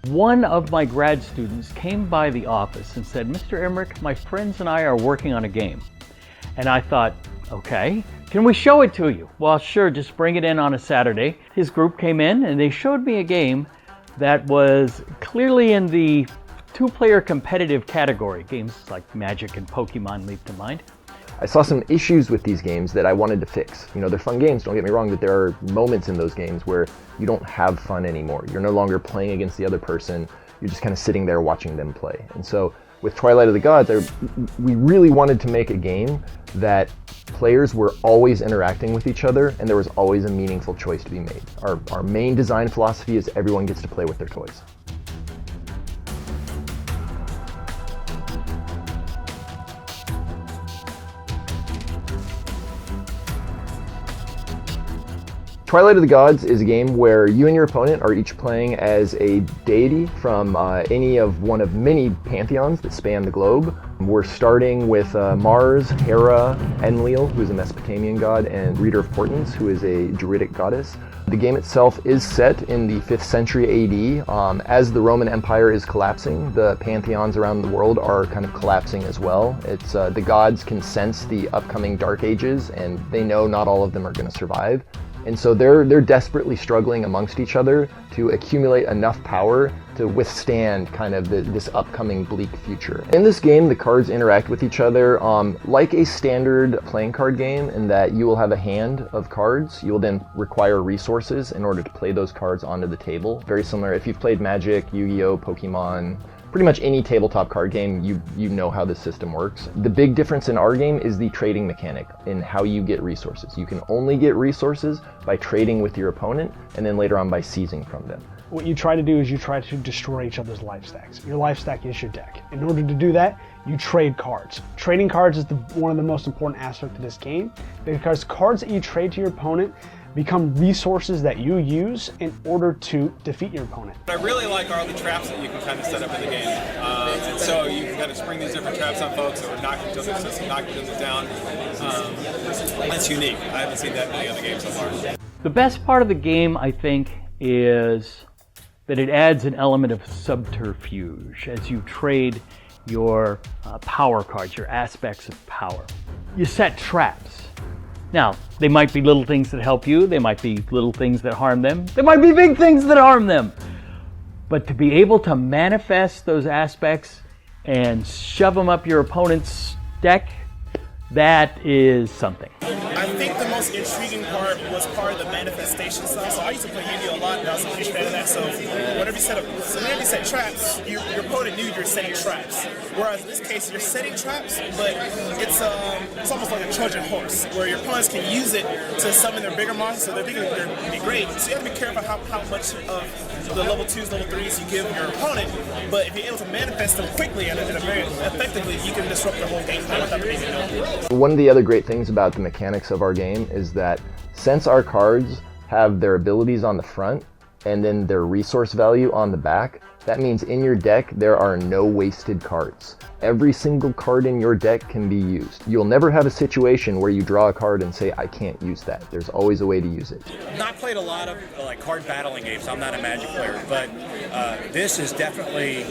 One of my grad students came by the office and said, "Mr. Emmerich, my friends and I are working on a game." And I thought, okay, can we show it to you? Well, sure, just bring it in on a Saturday. His group came in and they showed me a game that was clearly in the two-player competitive category. Games like Magic and Pokemon leap to mind. I saw some issues with these games that I wanted to fix. You know, they're fun games, don't get me wrong, but there are moments in those games where you don't have fun anymore. You're no longer playing against the other person, you're just kind of sitting there watching them play. And so with Twilight of the Gods, we really wanted to make a game that players were always interacting with each other and there was always a meaningful choice to be made. Our main design philosophy is everyone gets to play with their toys. Twilight of the Gods is a game where you and your opponent are each playing as a deity from any of one of many pantheons that span the globe. We're starting with Mars, Hera, Enlil, who is a Mesopotamian god, and Reader of Portents, who is a Druidic goddess. The game itself is set in the 5th century AD. As the Roman Empire is collapsing, the pantheons around the world are kind of collapsing as well. It's the gods can sense the upcoming Dark Ages, and they know not all of them are going to survive. And so they're desperately struggling amongst each other to accumulate enough power to withstand kind of this upcoming bleak future. In this game, the cards interact with each other like a standard playing card game, in that you will have a hand of cards. You will then require resources in order to play those cards onto the table. Very similar if you've played Magic, Yu-Gi-Oh, Pokemon, pretty much any tabletop card game, you know how this system works. The big difference in our game is the trading mechanic in how you get resources. You can only get resources by trading with your opponent and then later on by seizing from them. What you try to do is you try to destroy each other's life stacks. Your life stack is your deck. In order to do that, you trade cards. Trading cards is one of the most important aspects of this game, because cards that you trade to your opponent become resources that you use in order to defeat your opponent. I really like all the traps that you can kind of set up in the game. And so you can kind of spring these different traps on folks or knock each other down. That's unique. I haven't seen that in any other game so far. The best part of the game, I think, is that it adds an element of subterfuge as you trade your power cards, your aspects of power. You set traps. Now, they might be little things that help you, they might be little things that harm them, they might be big things that harm them. But to be able to manifest those aspects and shove them up your opponent's deck, that is something. I think the most intriguing part was part of the manifestation stuff. So I used to play Yu-Gi-Oh! A lot, and I was a huge fan of that. So whenever you set traps, your opponent knew you were setting traps. Whereas in this case, you're setting traps, but it's almost like a Trojan horse, where your opponents can use it to summon their bigger monsters, so they're thinking they're going to be great. So you have to be careful how much of the level 2s, level 3s you give your opponent. But if you're able to manifest them quickly and very effectively, you can disrupt the whole game plan without even knowing. One of the other great things about the mechanics of our game is that since our cards have their abilities on the front and then their resource value on the back, that means in your deck there are no wasted cards. Every single card in your deck can be used. You'll never have a situation where you draw a card and say, I can't use that. There's always a way to use it. I've not played a lot of card battling games. I'm not a Magic player, but this is definitely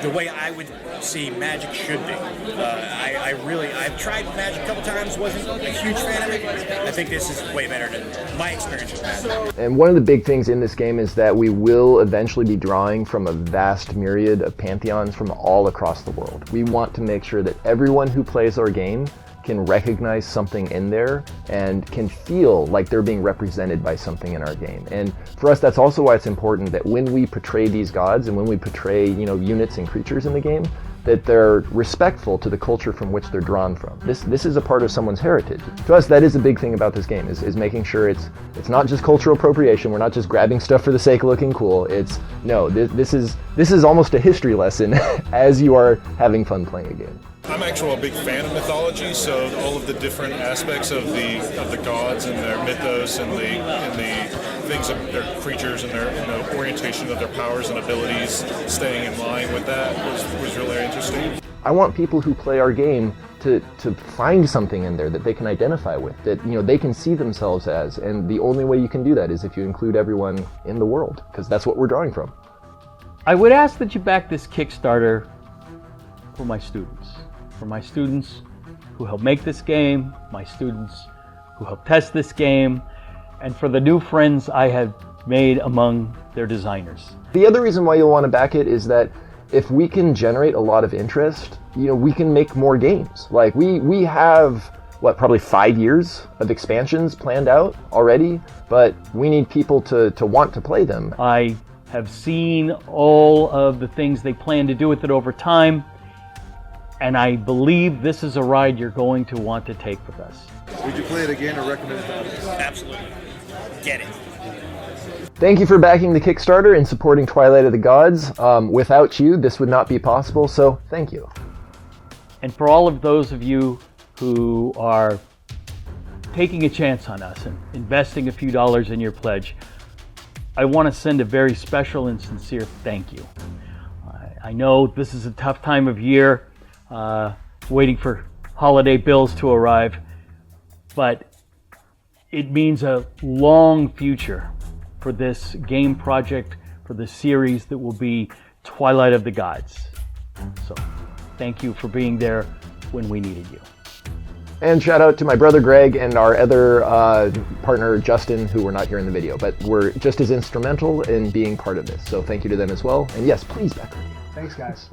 the way I would see Magic should be. I've tried Magic a couple times, wasn't a huge fan of it. I think this is way better than my experience with Magic. And one of the big things in this game is that we will eventually be drawing from a vast myriad of pantheons from all across the world. We want to make sure that everyone who plays our game can recognize something in there and can feel like they're being represented by something in our game. And for us, that's also why it's important that when we portray these gods and when we portray, units and creatures in the game, that they're respectful to the culture from which they're drawn from. This is a part of someone's heritage. To us, that is a big thing about this game, is making sure it's not just cultural appropriation. We're not just grabbing stuff for the sake of looking cool. This is almost a history lesson as you are having fun playing a game. I'm actually a big fan of mythology, so all of the different aspects of the gods and their mythos and the things of their creatures and their orientation of their powers and abilities, staying in line with that was really interesting. I want people who play our game to find something in there that they can identify with, that they can see themselves as, and the only way you can do that is if you include everyone in the world, because that's what we're drawing from. I would ask that you back this Kickstarter for my students who helped make this game, my students who helped test this game, and for the new friends I have made among their designers. The other reason why you'll want to back it is that if we can generate a lot of interest, we can make more games. Like we have, probably 5 years of expansions planned out already, but we need people to want to play them. I have seen all of the things they plan to do with it over time, and I believe this is a ride you're going to want to take with us. Would you play it again or recommend it? Absolutely. Get it. Thank you for backing the Kickstarter and supporting Twilight of the Gods. Without you, this would not be possible, so thank you. And for all of those of you who are taking a chance on us and investing a few dollars in your pledge, I want to send a very special and sincere thank you. I know this is a tough time of year, waiting for holiday bills to arrive, but it means a long future for this game project, for the series that will be Twilight of the Gods. So thank you for being there when we needed you. And shout out to my brother Greg and our other partner Justin, who were not here in the video, but were just as instrumental in being part of this. So thank you to them as well. And yes, please back her. Thanks, guys.